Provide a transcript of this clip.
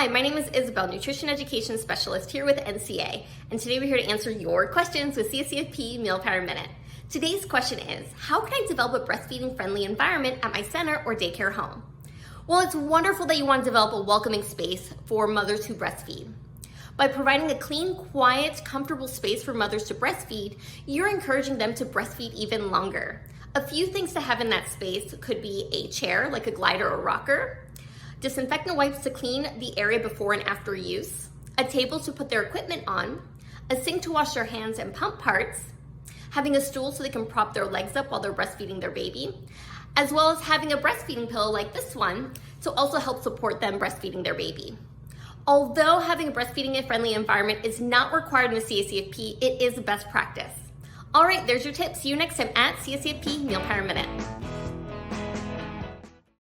Hi, my name is Isabel, Nutrition Education Specialist here with NCA, and today we're here to answer your questions with CACFP Meal Power Minute. Today's question is, how can I develop a breastfeeding-friendly environment at my center or daycare home? Well, it's wonderful that you want to develop a welcoming space for mothers who breastfeed. By providing a clean, quiet, comfortable space for mothers to breastfeed, you're encouraging them to breastfeed even longer. A few things to have in that space could be a chair, like a glider or rocker, disinfectant wipes to clean the area before and after use, a table to put their equipment on, a sink to wash their hands and pump parts, having a stool so they can prop their legs up while they're breastfeeding their baby, as well as having a breastfeeding pillow like this one to also help support them breastfeeding their baby. Although having a breastfeeding-friendly environment is not required in the CACFP, it is a best practice. All right, there's your tip. See you next time at CACFP Meal Power Minute.